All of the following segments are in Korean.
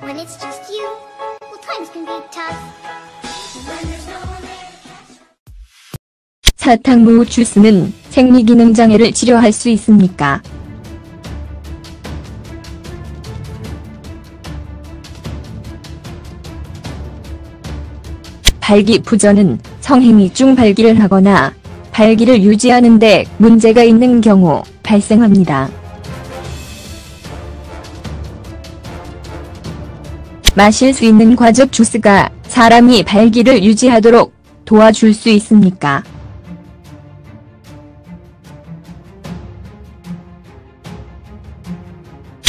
When it's just you, well, times can be tough. When there's no one there to catch up. 사탕무 주스는 생리기능 장애를 치료할 수 있습니까? 발기부전은 성행위 중 발기를 하거나 발기를 유지하는 데 문제가 있는 경우 발생합니다. 마실 수 있는 과즙 주스가 사람이 발기를 유지하도록 도와줄 수 있습니까?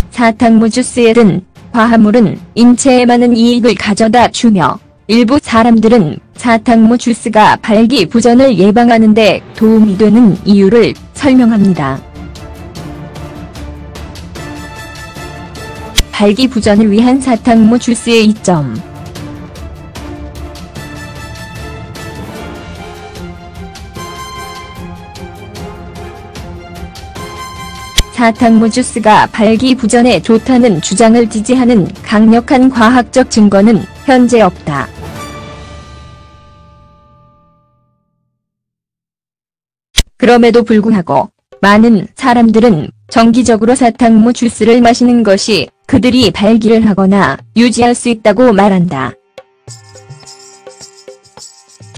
사탕무 주스에 든 화합물은 인체에 많은 이익을 가져다 주며 일부 사람들은 사탕무 주스가 발기부전을 예방하는 데 도움이 되는 이유를 설명합니다. 발기부전을 위한 사탕무 주스의 이점. 사탕무 주스가 발기부전에 좋다는 주장을 지지하는 강력한 과학적 증거는 현재 없다. 그럼에도 불구하고 많은 사람들은 정기적으로 사탕무 주스를 마시는 것이 그들이 발기를 하거나 유지할 수 있다고 말한다.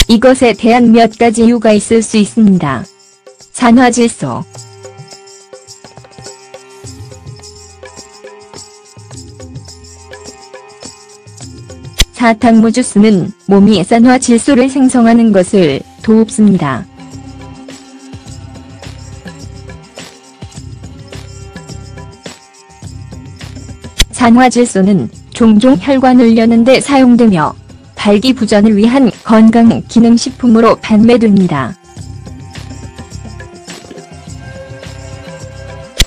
이것에 대한 몇 가지 이유가 있을 수 있습니다. 산화질소. 사탕무 주스는 몸이 산화질소를 생성하는 것을 돕습니다. 산화질소는 종종 혈관을 여는 데 사용되며 발기부전을 위한 건강기능식품으로 판매됩니다.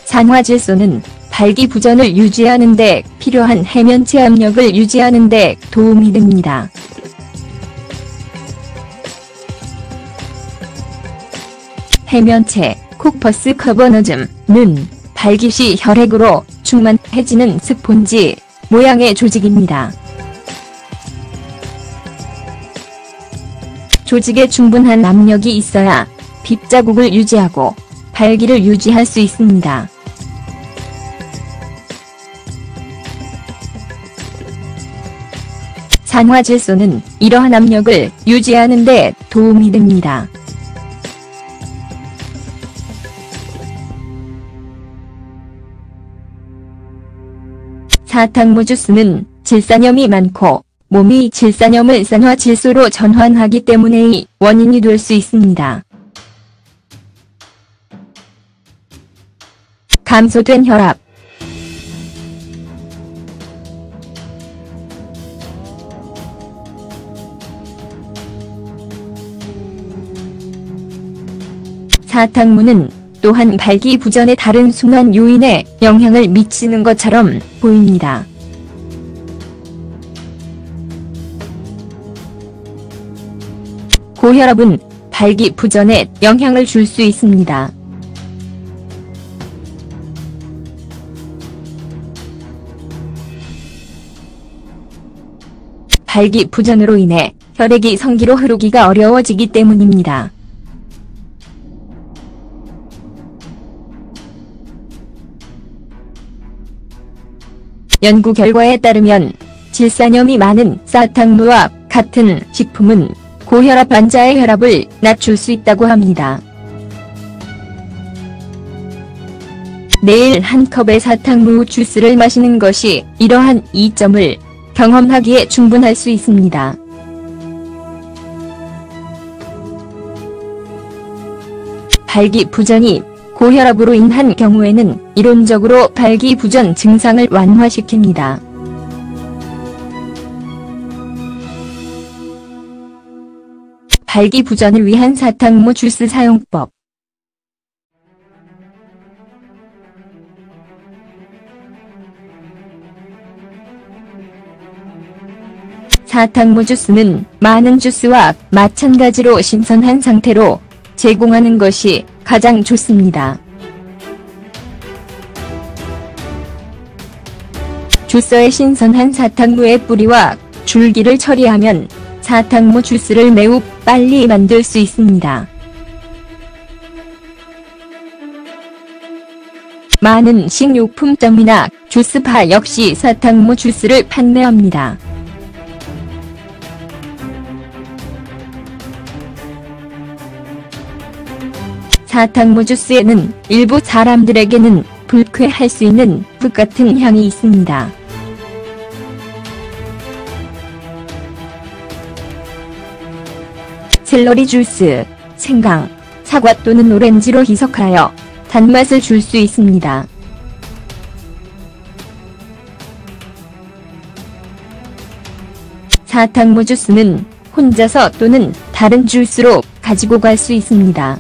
산화질소는 발기부전을 유지하는 데 필요한 해면체 압력을 유지하는 데 도움이 됩니다. 해면체, 코퍼스 커버너즘는 발기 시 혈액으로 충만해지는 스폰지 모양의 조직입니다. 조직에 충분한 압력이 있어야 빗자국을 유지하고 발기를 유지할 수 있습니다. 산화질소는 이러한 압력을 유지하는 데 도움이 됩니다. 사탕무 주스는 질산염이 많고 몸이 질산염을 산화질소로 전환하기 때문에 원인이 될 수 있습니다. 감소된 혈압. 사탕무는 또한 발기부전의 다른 순환 요인에 영향을 미치는 것처럼 보입니다. 고혈압은 발기부전에 영향을 줄 수 있습니다. 발기부전으로 인해 혈액이 성기로 흐르기가 어려워지기 때문입니다. 연구 결과에 따르면 질산염이 많은 사탕무와 같은 식품은 고혈압 환자의 혈압을 낮출 수 있다고 합니다. 매일 한 컵의 사탕무 주스를 마시는 것이 이러한 이점을 경험하기에 충분할 수 있습니다. 발기부전이 고혈압으로 인한 경우에는 이론적으로 발기부전 증상을 완화시킵니다. 발기부전을 위한 사탕무 주스 사용법. 사탕무 주스는 많은 주스와 마찬가지로 신선한 상태로 제공하는 것이 가장 좋습니다. 주스에 신선한 사탕무의 뿌리와 줄기를 처리하면 사탕무 주스를 매우 빨리 만들 수 있습니다. 많은 식료품점이나 주스바 역시 사탕무 주스를 판매합니다. 사탕무 주스에는 일부 사람들에게는 불쾌할 수 있는 흙 같은 향이 있습니다. 샐러리 주스, 생강, 사과 또는 오렌지로 희석하여 단맛을 줄 수 있습니다. 사탕무 주스는 혼자서 또는 다른 주스로 가지고 갈 수 있습니다.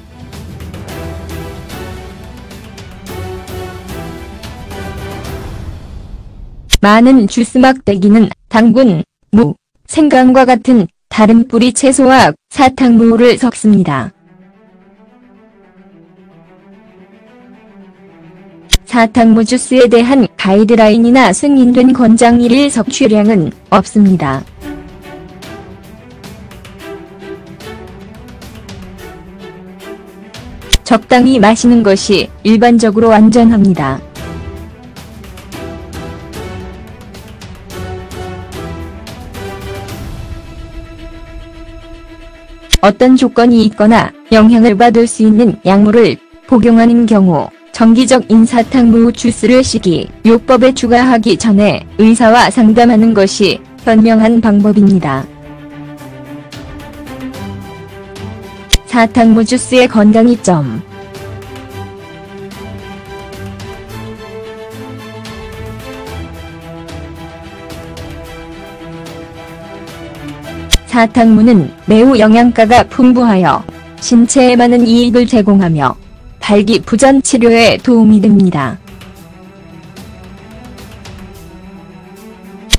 많은 주스 막대기는 당근, 무, 생강과 같은 다른 뿌리 채소와 사탕무를 섞습니다. 사탕무 주스에 대한 가이드라인이나 승인된 권장일일 섭취량은 없습니다. 적당히 마시는 것이 일반적으로 안전합니다. 어떤 조건이 있거나 영향을 받을 수 있는 약물을 복용하는 경우 정기적인 사탕무 주스를 식이요법에 추가하기 전에 의사와 상담하는 것이 현명한 방법입니다. 사탕무 주스의 건강 이점. 사탕무는 매우 영양가가 풍부하여 신체에 많은 이익을 제공하며 발기부전 치료에 도움이 됩니다.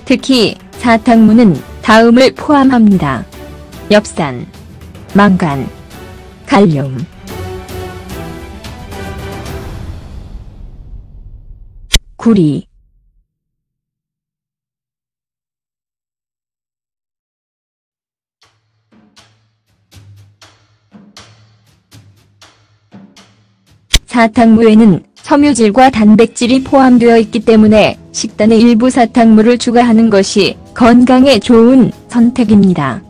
특히 사탕무는 다음을 포함합니다. 엽산, 망간, 칼륨, 구리. 사탕무에는 섬유질과 단백질이 포함되어 있기 때문에 식단에 일부 사탕무를 추가하는 것이 건강에 좋은 선택입니다.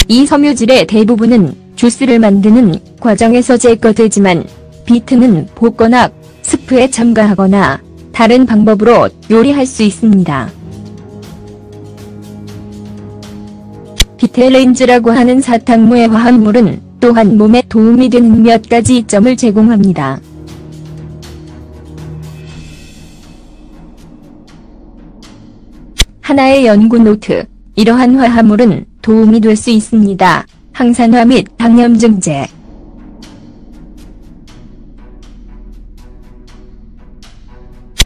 이 섬유질의 대부분은 주스를 만드는 과정에서 제거되지만 비트는 볶거나 스프에 첨가하거나 다른 방법으로 요리할 수 있습니다. 비텔렌즈라고 하는 사탕무의 화합물은 또한 몸에 도움이 되는 몇 가지 이점을 제공합니다. 하나의 연구 노트. 이러한 화합물은 도움이 될 수 있습니다. 항산화 및 당염증제.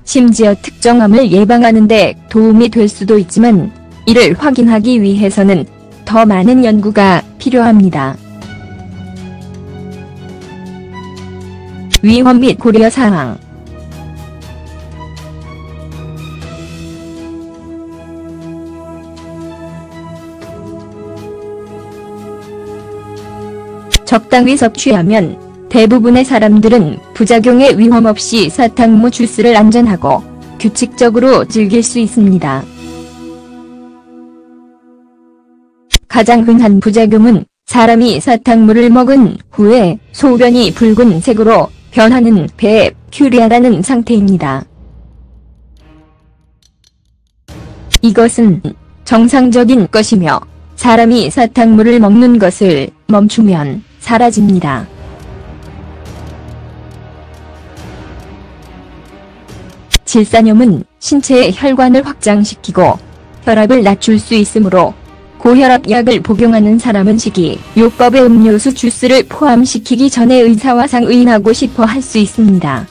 심지어 특정암을 예방하는 데 도움이 될 수도 있지만 이를 확인하기 위해서는 더 많은 연구가 필요합니다. 위험 및 고려사항. 적당히 섭취하면 대부분의 사람들은 부작용의 위험 없이 사탕무 주스를 안전하고 규칙적으로 즐길 수 있습니다. 가장 흔한 부작용은 사람이 사탕무를 먹은 후에 소변이 붉은색으로 변하는 베큐리아라는 상태입니다. 이것은 정상적인 것이며 사람이 사탕무를 먹는 것을 멈추면 사라집니다. 질산염은 신체의 혈관을 확장시키고 혈압을 낮출 수 있으므로 고혈압약을 복용하는 사람은 식이요법에 음료수 주스를 포함시키기 전에 의사와 상의하고 싶어 할 수 있습니다.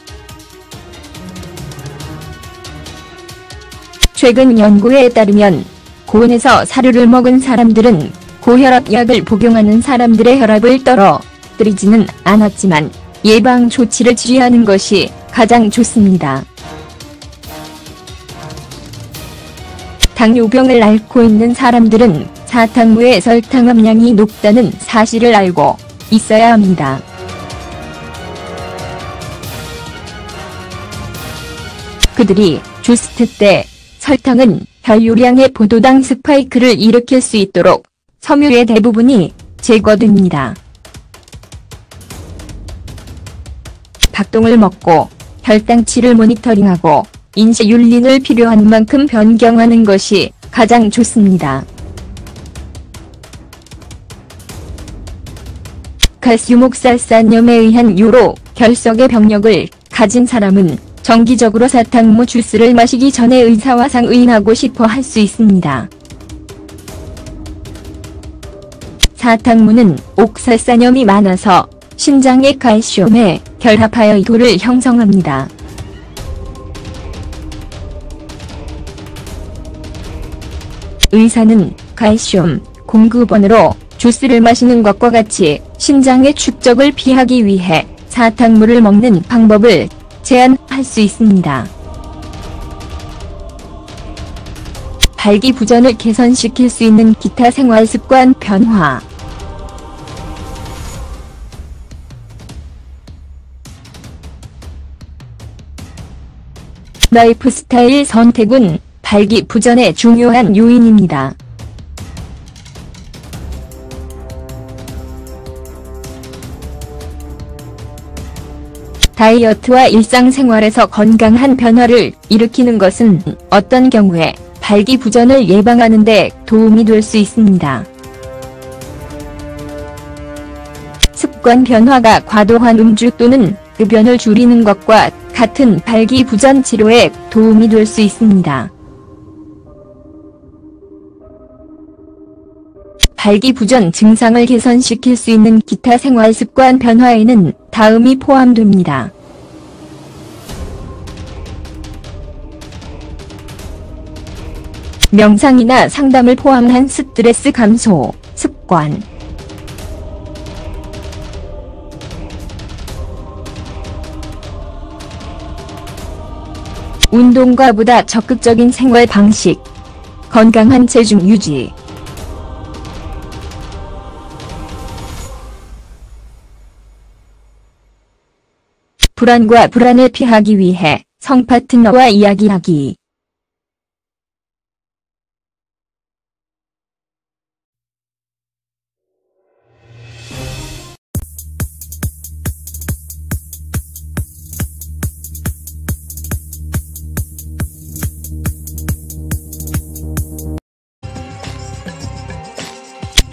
최근 연구에 따르면 고온에서 사료를 먹은 사람들은 고혈압약을 복용하는 사람들의 혈압을 떨어뜨리지는 않았지만 예방 조치를 취하는 것이 가장 좋습니다. 당뇨병을 앓고 있는 사람들은 사탕무의 설탕 함량이 높다는 사실을 알고 있어야 합니다. 그들이 주스 때 설탕은 혈류량의 포도당 스파이크를 일으킬 수 있도록 섬유의 대부분이 제거됩니다. 박동을 먹고 혈당치를 모니터링하고 인슐린을 필요한 만큼 변경하는 것이 가장 좋습니다. 칼슘옥살산염에 의한 요로 결석의 병력을 가진 사람은 정기적으로 사탕무 주스를 마시기 전에 의사와 상의하고 싶어 할 수 있습니다. 사탕무는 옥살산염이 많아서 신장의 칼슘에 결합하여 이도를 형성합니다. 의사는 칼슘 공급원으로 주스를 마시는 것과 같이 신장의 축적을 피하기 위해 사탕물을 먹는 방법을 제안할 수 있습니다. 발기부전을 개선시킬 수 있는 기타 생활습관 변화. 라이프 스타일 선택은 발기부전의 중요한 요인입니다. 다이어트와 일상생활에서 건강한 변화를 일으키는 것은 어떤 경우에 발기부전을 예방하는 데 도움이 될 수 있습니다. 습관 변화가 과도한 음주 또는 흡연을 줄이는 것과 같은 발기부전 치료에 도움이 될 수 있습니다. 발기부전 증상을 개선시킬 수 있는 기타 생활습관 변화에는 다음이 포함됩니다. 명상이나 상담을 포함한 스트레스 감소 습관. 운동과 보다 적극적인 생활 방식. 건강한 체중 유지. 불안과 불안을 피하기 위해 성파트너와 이야기하기.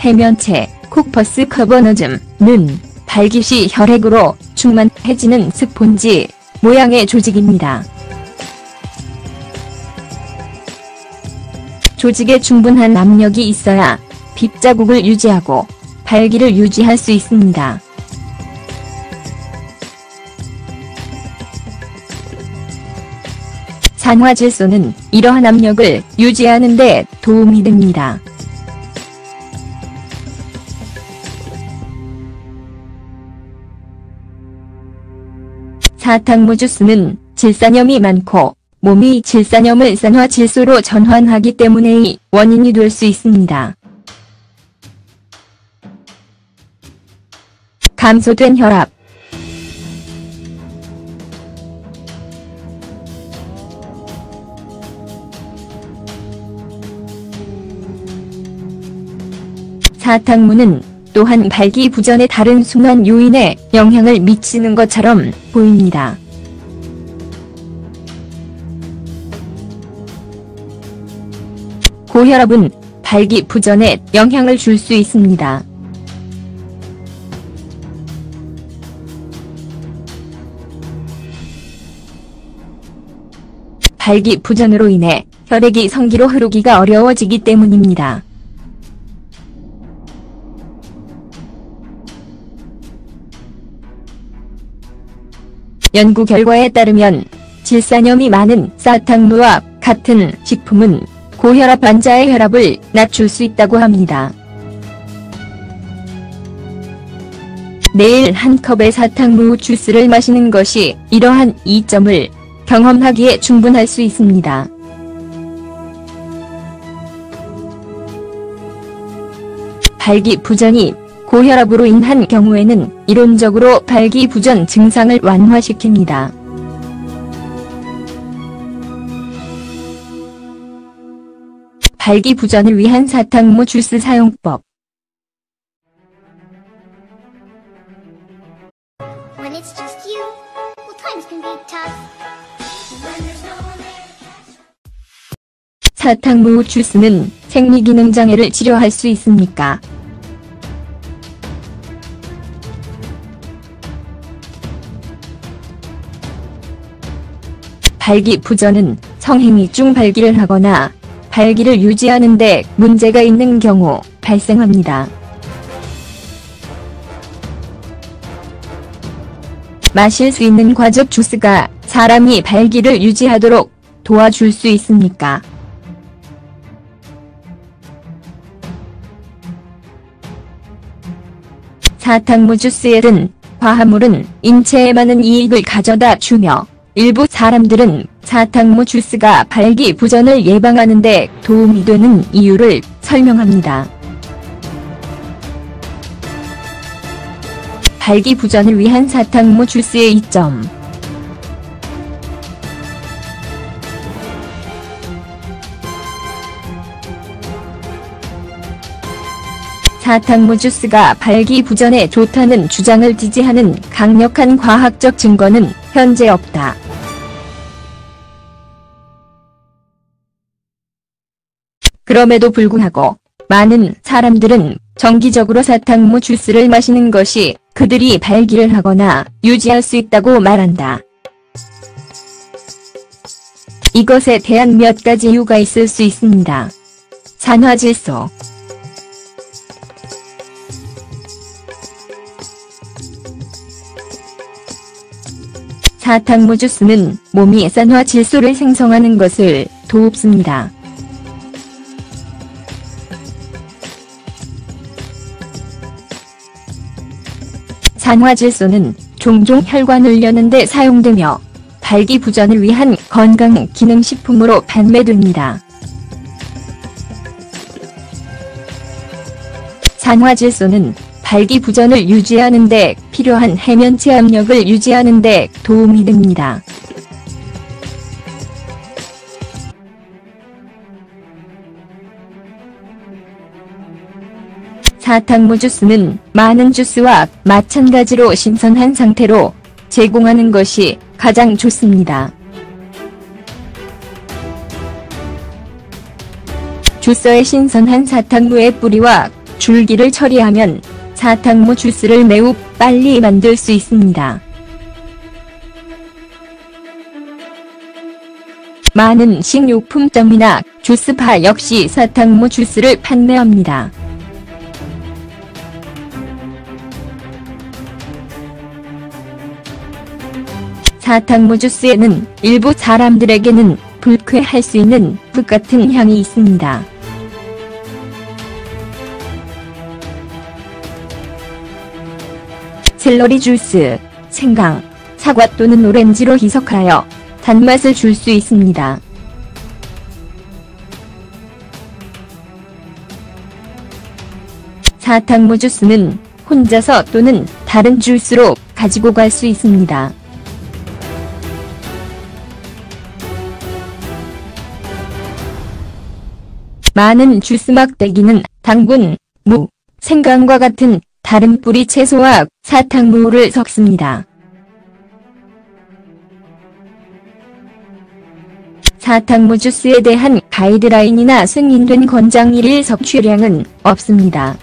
해면체, 코퍼스 커버너즘는 발기시 혈액으로 충만해지는 스폰지 모양의 조직입니다. 조직에 충분한 압력이 있어야 빗자국을 유지하고 발기를 유지할 수 있습니다. 산화질소는 이러한 압력을 유지하는 데 도움이 됩니다. 사탕무 주스는 질산염이 많고 몸이 질산염을 산화질소로 전환하기 때문에 원인이 될 수 있습니다. 감소된 혈압. 사탕무는 또한 발기부전의 다른 순환 요인에 영향을 미치는 것처럼 보입니다. 고혈압은 발기부전에 영향을 줄 수 있습니다. 발기부전으로 인해 혈액이 성기로 흐르기가 어려워지기 때문입니다. 연구 결과에 따르면 질산염이 많은 사탕무와 같은 식품은 고혈압 환자의 혈압을 낮출 수 있다고 합니다. 매일 한 컵의 사탕무 주스를 마시는 것이 이러한 이점을 경험하기에 충분할 수 있습니다. 발기부전이 고혈압으로 인한 경우에는 이론적으로 발기부전 증상을 완화시킵니다. 발기부전을 위한 사탕무 주스 사용법. When it's just you, well, times can be tough. When there's no one there to catch. 사탕무 주스는 생리기능 장애를 치료할 수 있습니까? 발기부전은 성행위 중 발기를 하거나 발기를 유지하는 데 문제가 있는 경우 발생합니다. 마실 수 있는 과즙 주스가 사람이 발기를 유지하도록 도와줄 수 있습니까? 사탕무 주스에 든 화합물은 인체에 많은 이익을 가져다 주며 일부 사람들은 사탕무 주스가 발기부전을 예방하는 데 도움이 되는 이유를 설명합니다. 발기부전을 위한 사탕무 주스의 이점. 사탕무 주스가 발기부전에 좋다는 주장을 지지하는 강력한 과학적 증거는 현재 없다. 그럼에도 불구하고 많은 사람들은 정기적으로 사탕무 주스를 마시는 것이 그들이 발기를 하거나 유지할 수 있다고 말한다. 이것에 대한 몇 가지 이유가 있을 수 있습니다. 산화질소. 사탕무 주스는 몸이 산화질소를 생성하는 것을 돕습니다. 산화질소는 종종 혈관을 여는 데 사용되며 발기부전을 위한 건강기능식품으로 판매됩니다. 산화질소는 발기부전을 유지하는 데 필요한 해면체 압력을 유지하는 데 도움이 됩니다. 사탕무 주스는 많은 주스와 마찬가지로 신선한 상태로 제공하는 것이 가장 좋습니다. 주스의 신선한 사탕무의 뿌리와 줄기를 처리하면 사탕무 주스를 매우 빨리 만들 수 있습니다. 많은 식료품점이나 주스바 역시 사탕무 주스를 판매합니다. 사탕무 주스에는 일부 사람들에게는 불쾌할 수 있는 흙 같은 향이 있습니다. 샐러리 주스, 생강, 사과 또는 오렌지로 희석하여 단맛을 줄 수 있습니다. 사탕무 주스는 혼자서 또는 다른 주스로 가지고 갈 수 있습니다. 많은 주스 막대기는 당분, 무, 생강과 같은 다른 뿌리 채소와 사탕무를 섞습니다. 사탕무 주스에 대한 가이드라인이나 승인된 권장일일 섭취량은 없습니다.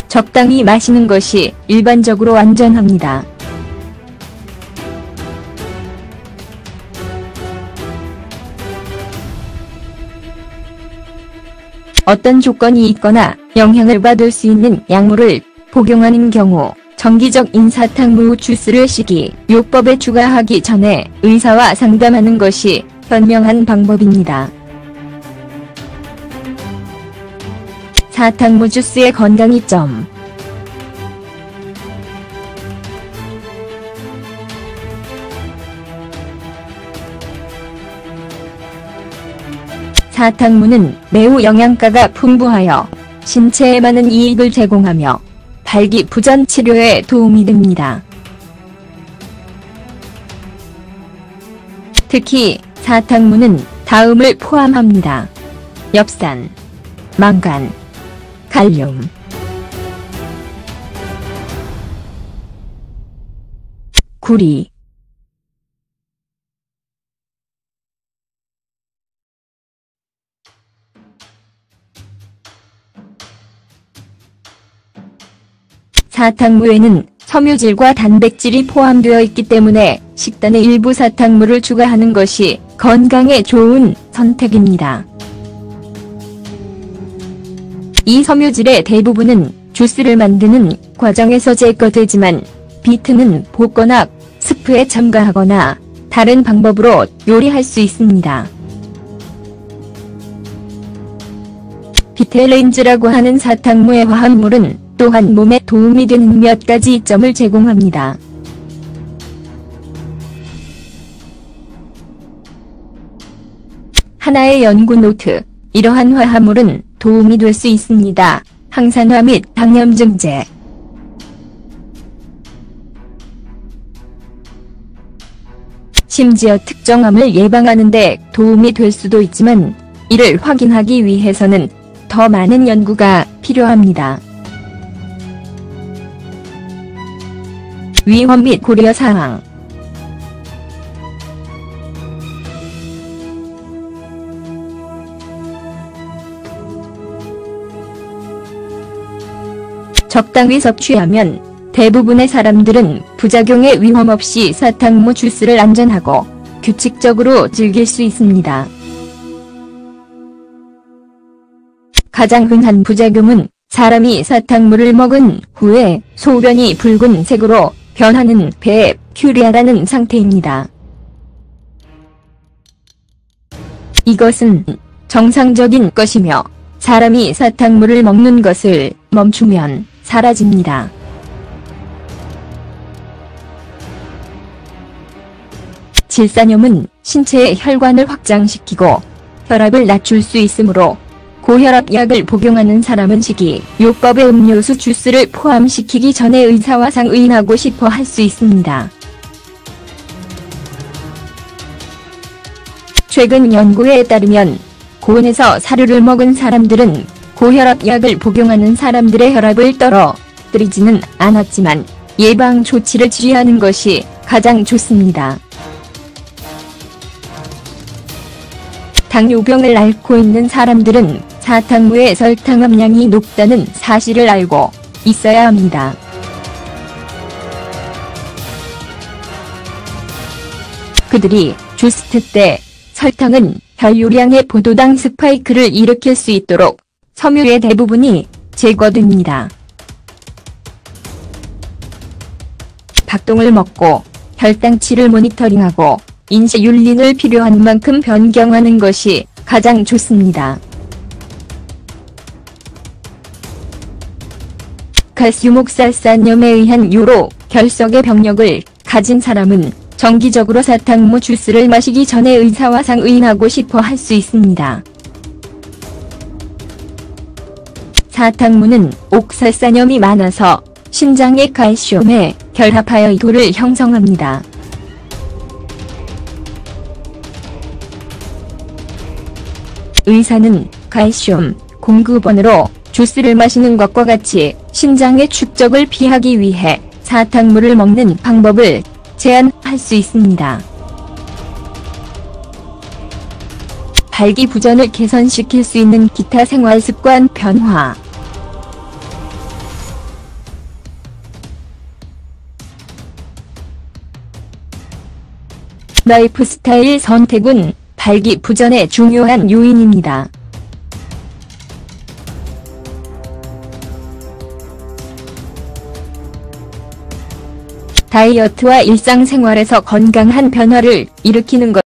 적당히 마시는 것이 일반적으로 안전합니다. 어떤 조건이 있거나 영향을 받을 수 있는 약물을 복용하는 경우 정기적인 사탕무 주스를 식이요법에 추가하기 전에 의사와 상담하는 것이 현명한 방법입니다. 사탕무 주스의 건강 이점. 사탕무는 매우 영양가가 풍부하여 신체에 많은 이익을 제공하며 발기부전 치료에 도움이 됩니다. 특히 사탕무는 다음을 포함합니다. 엽산, 망간, 칼륨, 구리, 사탕무에는 섬유질과 단백질이 포함되어 있기 때문에 식단에 일부 사탕무를 추가하는 것이 건강에 좋은 선택입니다. 이 섬유질의 대부분은 주스를 만드는 과정에서 제거되지만 비트는 볶거나 스프에 첨가하거나 다른 방법으로 요리할 수 있습니다. 비텔렌즈라고 하는 사탕무의 화합물은 또한 몸에 도움이 되는 몇 가지 이점을 제공합니다. 하나의 연구 노트. 이러한 화합물은 도움이 될 수 있습니다. 항산화 및 당염증제. 심지어 특정암을 예방하는 데 도움이 될 수도 있지만 이를 확인하기 위해서는 더 많은 연구가 필요합니다. 위험 및 고려사항. 적당히 섭취하면 대부분의 사람들은 부작용의 위험 없이 사탕무 주스를 안전하고 규칙적으로 즐길 수 있습니다. 가장 흔한 부작용은 사람이 사탕무를 먹은 후에 소변이 붉은색으로 변하는 배퓨리아라는 상태입니다. 이것은 정상적인 것이며 사람이 사탕무를 먹는 것을 멈추면 사라집니다. 질산염은 신체의 혈관을 확장시키고 혈압을 낮출 수 있으므로 고혈압 약을 복용하는 사람은 식이요법에 음료수 주스를 포함시키기 전에 의사와 상의하고 싶어 할 수 있습니다. 최근 연구에 따르면 고온에서 사료를 먹은 사람들은 고혈압 약을 복용하는 사람들의 혈압을 떨어뜨리지는 않았지만 예방 조치를 취하는 것이 가장 좋습니다. 당뇨병을 앓고 있는 사람들은 사탕무의 설탕 함량이 높다는 사실을 알고 있어야 합니다. 그들이 주스 때 설탕은 혈류량의 포도당 스파이크를 일으킬 수 있도록 섬유의 대부분이 제거됩니다. 박동을 먹고 혈당치를 모니터링하고 인슐린을 필요한 만큼 변경하는 것이 가장 좋습니다. 칼슘옥살산염에 의한 요로 결석의 병력을 가진 사람은 정기적으로 사탕무 주스를 마시기 전에 의사와 상의하고 싶어 할 수 있습니다. 사탕무는 옥살산염이 많아서 신장의 칼슘에 결합하여 이도를 형성합니다. 의사는 칼슘 공급원으로 주스를 마시는 것과 같이 신장의 축적을 피하기 위해 사탕무를 먹는 방법을 제한할 수 있습니다. 발기부전을 개선시킬 수 있는 기타 생활습관 변화. 라이프 스타일 선택은 발기부전의 중요한 요인입니다. 다이어트와 일상생활에서 건강한 변화를 일으키는 것